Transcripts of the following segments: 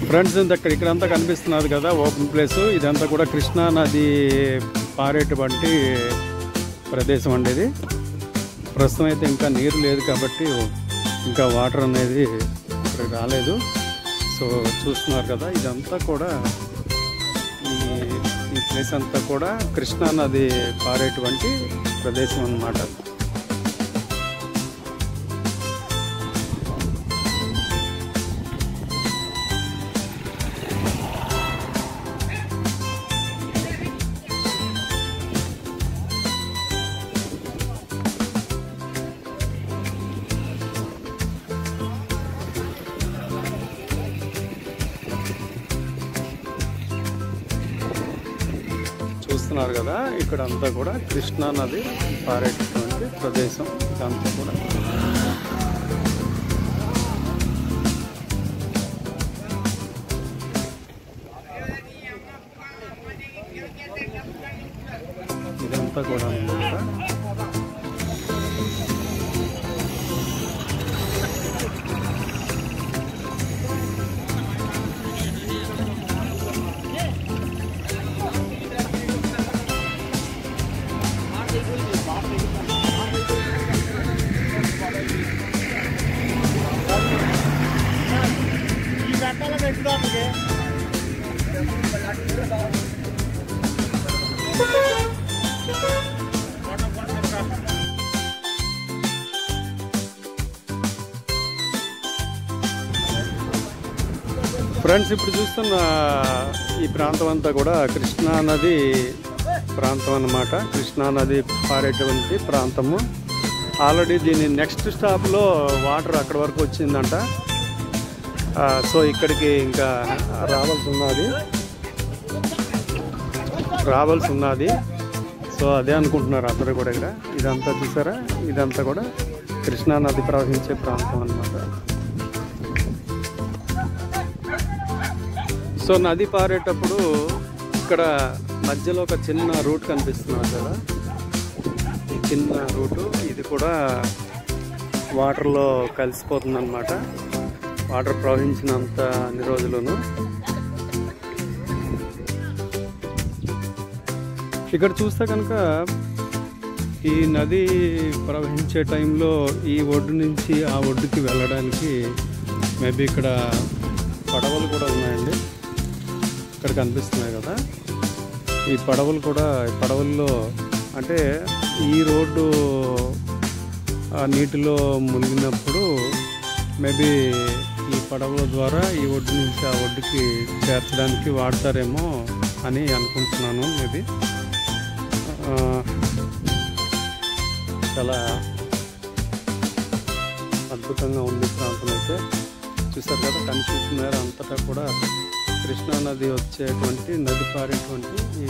Friends ఇక్కడంతా కనిపిస్తున్నది కదా ఓపెన్ ప్లేస్. ఇదంతా కూడా కృష్ణా నది పారేటువంటి ప్రదేశం అండి. ఇది ప్రస్తుతం అయితే ఇంకా నీరు లేదు కాబట్టి ఇంకా వాటర్ అనేది ఇక్కడికి రాలేదు. సో చూస్తున్నారు కదా, ఇదంతా కూడా ఈ ప్లేస్ అంతా కూడా కృష్ణా నది పారేటువంటి ప్రదేశం అన్నమాట. చూస్తున్నారు కదా, ఇక్కడ అంతా కూడా కృష్ణా నది పారేటటువంటి ప్రదేశం. ఇదంతా కూడా ఇదంతా కూడా అన్నమాట. ఫ్రెండ్స్ ఇప్పుడు చూస్తున్న ఈ ప్రాంతం అంతా కూడా కృష్ణా నది ప్రాంతం అన్నమాట. కృష్ణా నది పారేటువంటి ప్రాంతము. ఆల్రెడీ దీని నెక్స్ట్ స్టాప్లో వాటర్ అక్కడి వరకు వచ్చిందంట. సో ఇక్కడికి ఇంకా రావాల్సి ఉన్నది. సో అదే అనుకుంటున్నారు అందరూ కూడా. ఇక్కడ ఇదంతా చూసారా, ఇదంతా కూడా కృష్ణా నది ప్రవహించే ప్రాంతం అన్నమాట. సో నది పారేటప్పుడు ఇక్కడ మధ్యలో ఒక చిన్న రూట్ కనిపిస్తున్నారు కదా, ఈ చిన్న రూటు ఇది కూడా వాటర్లో కలిసిపోతుంది అన్నమాట. వాటర్ ప్రవహించినంత అన్ని రోజులను. ఇక్కడ చూస్తే కనుక ఈ నది ప్రవహించే టైంలో ఈ ఒడ్డు నుంచి ఆ ఒడ్డుకి వెళ్ళడానికి మేబీ ఇక్కడ పడవలు కూడా ఉన్నాయండి. ఇక్కడ కనిపిస్తున్నాయి కదా, ఈ పడవలు కూడా, పడవల్లో అంటే ఈ రోడ్డు నీటిలో మునిగినప్పుడు మేబీ ఈ పడవల ద్వారా ఈ ఒడ్డు నుంచి ఆ ఒడ్డుకి చేర్చడానికి వాడతారేమో అని అనుకుంటున్నాను. మేబీ చాలా అద్భుతంగా ఉంది ప్రాంతం అయితే. చూసారు కదా, కనిపిస్తున్నారు అంతటా కూడా కృష్ణా నది వచ్చేటువంటి, నది పారేటువంటి ఈ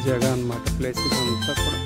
జగ అన్నమాట. ప్లేస్ అంతా కూడా